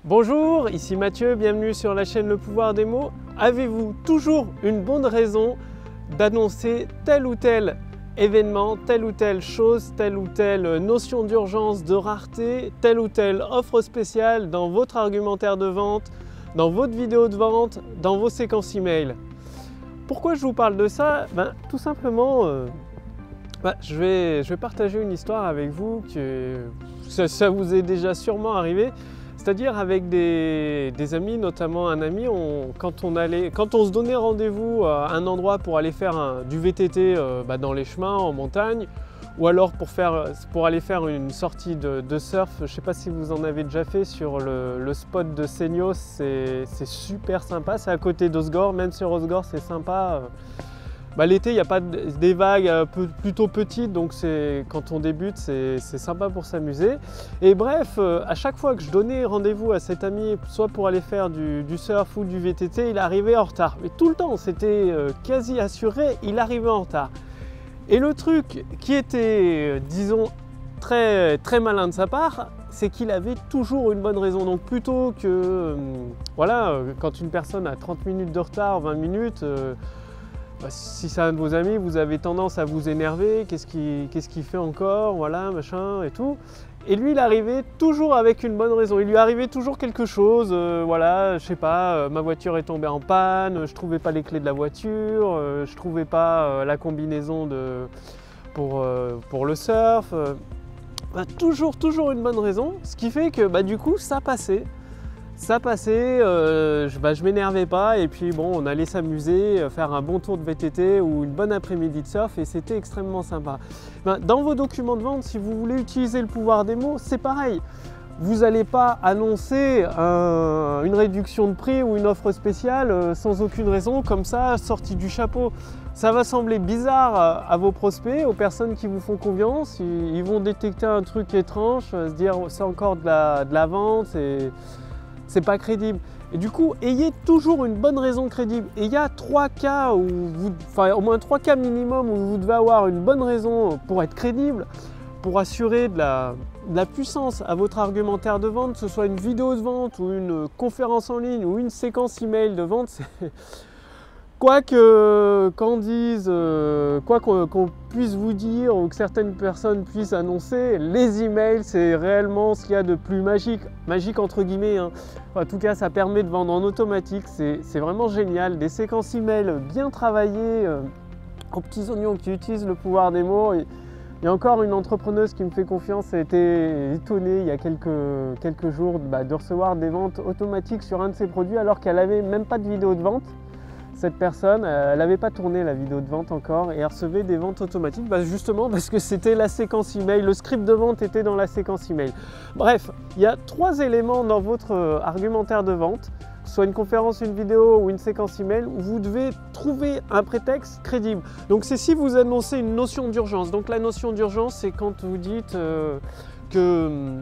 Bonjour, ici Mathieu, bienvenue sur la chaîne Le Pouvoir des mots. Avez-vous toujours une bonne raison d'annoncer tel ou tel événement, telle ou telle chose, telle ou telle notion d'urgence, de rareté, telle ou telle offre spéciale dans votre argumentaire de vente, dans votre vidéo de vente, dans vos séquences email? Pourquoi je vous parle de ça? Tout simplement, je vais partager une histoire avec vous que ça vous est déjà sûrement arrivé. C'est-à-dire avec des amis, notamment un ami, quand on se donnait rendez-vous à un endroit pour aller faire du VTT dans les chemins, en montagne, ou alors pour aller faire une sortie de surf. Je ne sais pas si vous en avez déjà fait sur le spot de Seignos, c'est super sympa, c'est à côté d'Osgore, même sur Osgore c'est sympa. L'été, il n'y a pas des vagues plutôt petites, donc quand on débute, c'est sympa pour s'amuser. Et bref, à chaque fois que je donnais rendez-vous à cet ami, soit pour aller faire du surf ou du VTT, il arrivait en retard. Mais tout le temps, c'était quasi assuré, il arrivait en retard. Et le truc qui était, disons, très, très malin de sa part, c'est qu'il avait toujours une bonne raison. Donc plutôt que, quand une personne a 30 minutes de retard, 20 minutes, si c'est un de vos amis, vous avez tendance à vous énerver, qu'est-ce qu'il fait encore, voilà, machin et tout. Et lui, il arrivait toujours avec une bonne raison. Il lui arrivait toujours quelque chose, je sais pas, ma voiture est tombée en panne, je trouvais pas les clés de la voiture, je trouvais pas la combinaison pour le surf. Toujours une bonne raison, ce qui fait que du coup, ça passait. Je m'énervais pas et puis bon, on allait s'amuser, faire un bon tour de VTT ou une bonne après-midi de surf et c'était extrêmement sympa. Dans vos documents de vente, si vous voulez utiliser le pouvoir des mots, c'est pareil. Vous n'allez pas annoncer une réduction de prix ou une offre spéciale sans aucune raison, comme ça, sortie du chapeau. Ça va sembler bizarre à vos prospects, aux personnes qui vous font confiance. Ils vont détecter un truc étrange, se dire c'est encore de la vente, c'est pas crédible. Et du coup, ayez toujours une bonne raison crédible. Et il y a au moins 3 cas minimum où vous devez avoir une bonne raison pour être crédible, pour assurer de la puissance à votre argumentaire de vente, que ce soit une vidéo de vente ou une conférence en ligne ou une séquence email de vente. Quoi qu'on puisse vous dire ou que certaines personnes puissent annoncer, les emails, c'est réellement ce qu'il y a de plus magique entre guillemets. En tout cas, ça permet de vendre en automatique, c'est vraiment génial. Des séquences email bien travaillées, aux petits oignons qui utilisent le pouvoir des mots. Il y a encore une entrepreneuse qui me fait confiance, a été étonnée il y a quelques jours de recevoir des ventes automatiques sur un de ses produits alors qu'elle n'avait même pas de vidéo de vente. Cette personne, elle n'avait pas tourné la vidéo de vente encore et elle recevait des ventes automatiques justement parce que c'était la séquence email, le script de vente était dans la séquence email. Bref, il y a 3 éléments dans votre argumentaire de vente, que ce soit une conférence, une vidéo ou une séquence email, où vous devez trouver un prétexte crédible. Donc c'est si vous annoncez une notion d'urgence. Donc la notion d'urgence, c'est quand vous dites que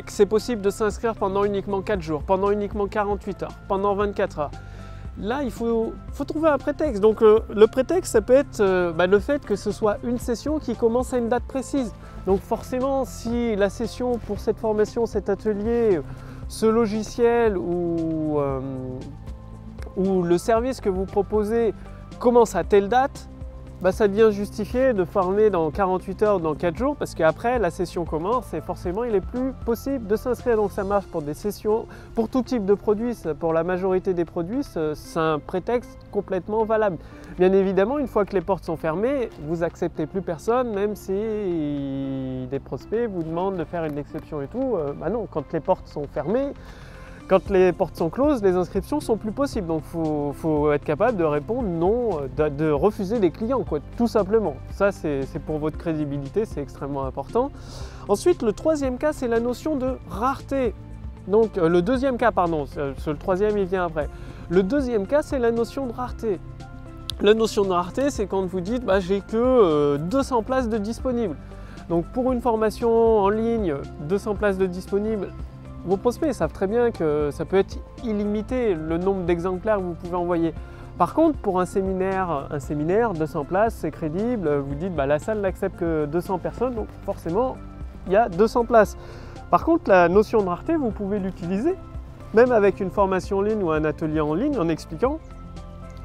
c'est possible de s'inscrire pendant uniquement 4 jours, pendant uniquement 48 heures, pendant 24 heures. Là, il faut trouver un prétexte. Donc le prétexte, ça peut être le fait que ce soit une session qui commence à une date précise. Donc forcément, si la session pour cette formation, cet atelier, ce logiciel ou le service que vous proposez commence à telle date, ça devient justifié de former dans 48 heures ou dans 4 jours parce qu'après la session commence et forcément il n'est plus possible de s'inscrire. Donc ça marche pour des sessions, pour tout type de produits, pour la majorité des produits, c'est un prétexte complètement valable. Bien évidemment, une fois que les portes sont fermées, vous n'acceptez plus personne, même si des prospects vous demandent de faire une exception et tout. Non, quand les portes sont fermées, quand les portes sont closes, les inscriptions sont plus possibles. Donc il faut être capable de répondre non, de refuser des clients, tout simplement. Ça, c'est pour votre crédibilité, c'est extrêmement important. Ensuite, le troisième cas, c'est la notion de rareté. Donc le deuxième cas, pardon, le troisième, il vient après. Le deuxième cas, c'est la notion de rareté. La notion de rareté, c'est quand vous dites j'ai que 200 places de disponibles. Donc pour une formation en ligne, 200 places de disponibles, vos prospects savent très bien que ça peut être illimité le nombre d'exemplaires que vous pouvez envoyer. Par contre, pour un séminaire 200 places, c'est crédible. Vous dites la salle n'accepte que 200 personnes, donc forcément, il y a 200 places. Par contre, la notion de rareté, vous pouvez l'utiliser, même avec une formation en ligne ou un atelier en ligne, en expliquant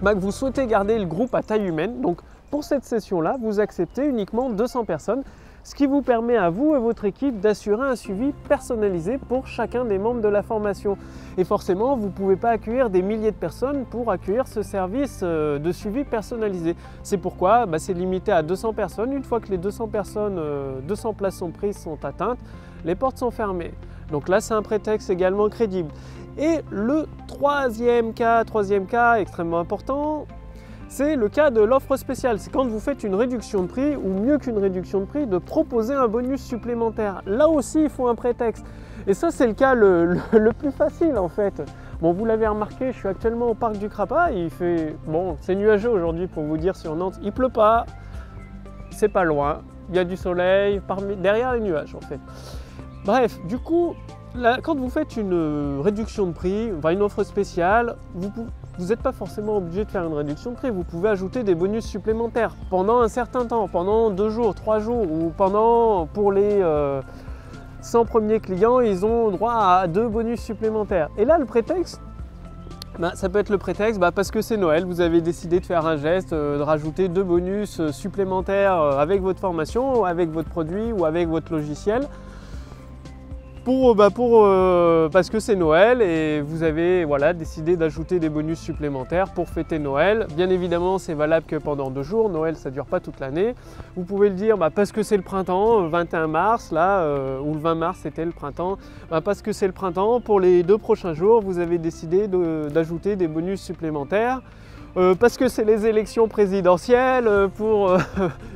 que vous souhaitez garder le groupe à taille humaine. Donc pour cette session-là, vous acceptez uniquement 200 personnes, ce qui vous permet à vous et votre équipe d'assurer un suivi personnalisé pour chacun des membres de la formation. Et forcément, vous ne pouvez pas accueillir des milliers de personnes pour accueillir ce service de suivi personnalisé. C'est pourquoi c'est limité à 200 personnes. Une fois que les 200 places sont prises, sont atteintes, les portes sont fermées. Donc là, c'est un prétexte également crédible. Et le troisième cas extrêmement important, c'est le cas de l'offre spéciale. C'est quand vous faites une réduction de prix, ou mieux qu'une réduction de prix, de proposer un bonus supplémentaire. Là aussi, il faut un prétexte. Et ça, c'est le cas le plus facile en fait. Bon, vous l'avez remarqué, je suis actuellement au parc du Crapa. Il fait, bon, c'est nuageux aujourd'hui pour vous dire sur Nantes. Il pleut pas, c'est pas loin. Il y a du soleil derrière les nuages en fait. Bref, du coup, là, quand vous faites une réduction de prix, une offre spéciale, vous n'êtes pas forcément obligé de faire une réduction de prix. Vous pouvez ajouter des bonus supplémentaires pendant un certain temps, pendant 2 jours, 3 jours, ou pour les 100 premiers clients, ils ont droit à 2 bonus supplémentaires. Et là, le prétexte, ça peut être le prétexte parce que c'est Noël, vous avez décidé de faire un geste, de rajouter 2 bonus supplémentaires avec votre formation, avec votre produit ou avec votre logiciel. Parce que c'est Noël et vous avez décidé d'ajouter des bonus supplémentaires pour fêter Noël. Bien évidemment, c'est valable que pendant 2 jours. Noël, ça ne dure pas toute l'année. Vous pouvez le dire parce que c'est le printemps, 21 mars, ou le 20 mars, c'était le printemps. Parce que c'est le printemps, pour les 2 prochains jours, vous avez décidé d'ajouter des bonus supplémentaires. Parce que c'est les élections présidentielles,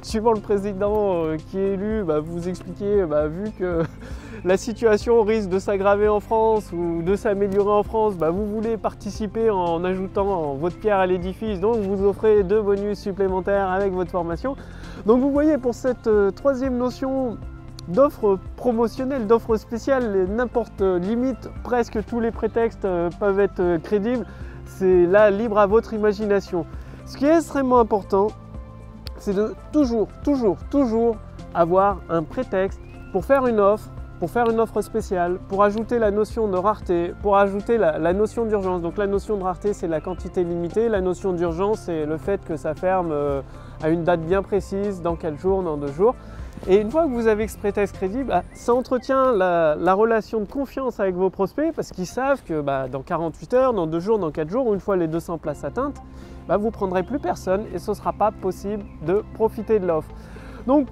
suivant le président qui est élu, vous expliquez, vu que la situation risque de s'aggraver en France ou de s'améliorer en France, vous voulez participer en ajoutant votre pierre à l'édifice, donc vous offrez 2 bonus supplémentaires avec votre formation. Donc vous voyez, pour cette troisième notion d'offre promotionnelle, d'offre spéciale, n'importe limite, presque tous les prétextes peuvent être crédibles. C'est là libre à votre imagination. Ce qui est extrêmement important, c'est de toujours avoir un prétexte pour faire une offre spéciale, pour ajouter la notion de rareté, pour ajouter la notion d'urgence. Donc la notion de rareté, c'est la quantité limitée. La notion d'urgence, c'est le fait que ça ferme à une date bien précise, dans quel jour, dans 2 jours. Et une fois que vous avez ce prétexte crédible, ça entretient la relation de confiance avec vos prospects parce qu'ils savent que dans 48 heures, dans 2 jours, dans 4 jours, ou une fois les 200 places atteintes, vous ne prendrez plus personne et ce ne sera pas possible de profiter de l'offre. Donc,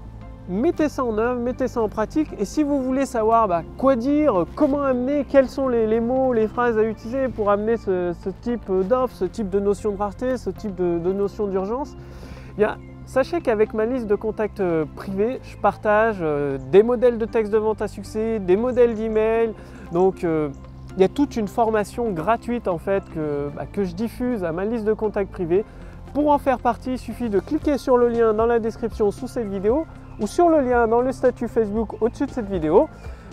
mettez ça en œuvre, mettez ça en pratique. Et si vous voulez savoir quoi dire, comment amener, quels sont les mots, les phrases à utiliser pour amener ce type d'offre, ce type de notion de rareté, ce type de notion d'urgence, sachez qu'avec ma liste de contacts privés, je partage des modèles de texte de vente à succès, des modèles d'email. Donc, il y a toute une formation gratuite en fait que je diffuse à ma liste de contacts privés. Pour en faire partie, il suffit de cliquer sur le lien dans la description sous cette vidéo ou sur le lien dans le statut Facebook au-dessus de cette vidéo.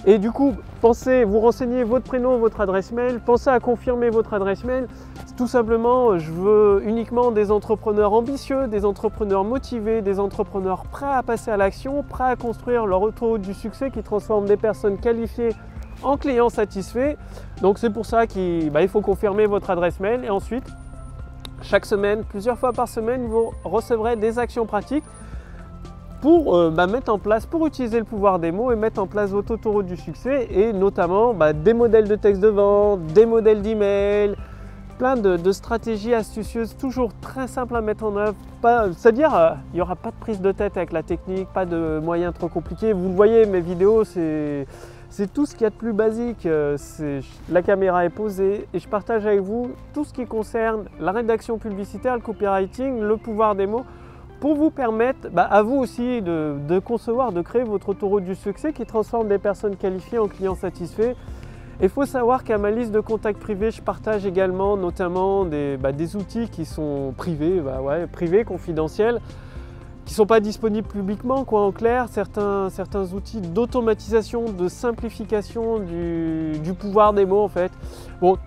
Et du coup, vous renseignez votre prénom, votre adresse mail, pensez à confirmer votre adresse mail. Tout simplement, je veux uniquement des entrepreneurs ambitieux, des entrepreneurs motivés, des entrepreneurs prêts à passer à l'action, prêts à construire leur autoroute du succès qui transforme des personnes qualifiées en clients satisfaits. Donc c'est pour ça qu'il faut confirmer votre adresse mail et ensuite, chaque semaine, plusieurs fois par semaine, vous recevrez des actions pratiques pour mettre en place, pour utiliser le pouvoir des mots et mettre en place votre autoroute du succès et notamment des modèles de texte de vente, des modèles d'email, plein de stratégies astucieuses, toujours très simples à mettre en œuvre. C'est-à-dire, il n'y aura pas de prise de tête avec la technique, pas de moyens trop compliqués. Vous le voyez, mes vidéos, c'est tout ce qu'il y a de plus basique. La caméra est posée et je partage avec vous tout ce qui concerne la rédaction publicitaire, le copywriting, le pouvoir des mots, pour vous permettre à vous aussi de concevoir, de créer votre autoroute du succès qui transforme des personnes qualifiées en clients satisfaits. Il faut savoir qu'à ma liste de contacts privés, je partage également notamment des outils qui sont privés, privés, confidentiels, qui ne sont pas disponibles publiquement, en clair, certains outils d'automatisation, de simplification du pouvoir des mots en fait. Bon,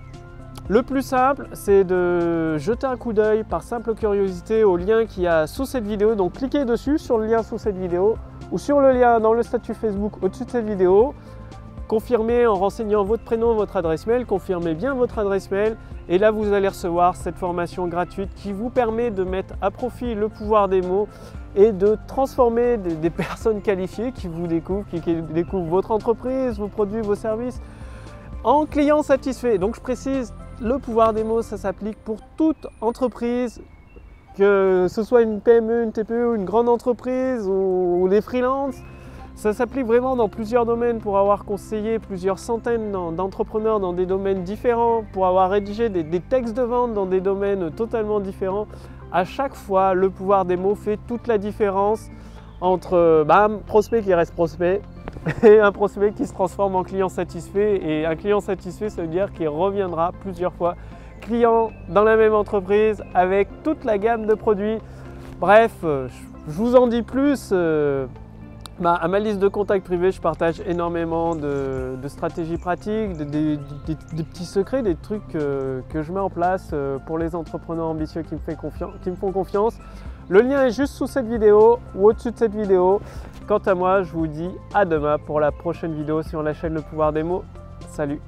le plus simple, c'est de jeter un coup d'œil par simple curiosité au lien qu'il y a sous cette vidéo. Donc cliquez dessus sur le lien sous cette vidéo ou sur le lien dans le statut Facebook au-dessus de cette vidéo. confirmez en renseignant votre prénom, votre adresse mail, confirmez bien votre adresse mail et là vous allez recevoir cette formation gratuite qui vous permet de mettre à profit le pouvoir des mots et de transformer des personnes qualifiées qui vous découvrent, qui découvrent votre entreprise, vos produits, vos services en clients satisfaits. Donc je précise, le pouvoir des mots, ça s'applique pour toute entreprise, que ce soit une PME, une TPE, une grande entreprise ou des freelances. Ça s'applique vraiment dans plusieurs domaines pour avoir conseillé plusieurs centaines d'entrepreneurs dans des domaines différents, pour avoir rédigé des textes de vente dans des domaines totalement différents. À chaque fois, le pouvoir des mots fait toute la différence entre un prospect qui reste prospect et un prospect qui se transforme en client satisfait. Et un client satisfait, ça veut dire qu'il reviendra plusieurs fois client dans la même entreprise avec toute la gamme de produits. Bref, je vous en dis plus. À ma liste de contacts privés, je partage énormément de stratégies pratiques, des petits secrets, des trucs que je mets en place pour les entrepreneurs ambitieux qui me font confiance. Le lien est juste sous cette vidéo ou au-dessus de cette vidéo. Quant à moi, je vous dis à demain pour la prochaine vidéo sur la chaîne Le Pouvoir des Mots. Salut!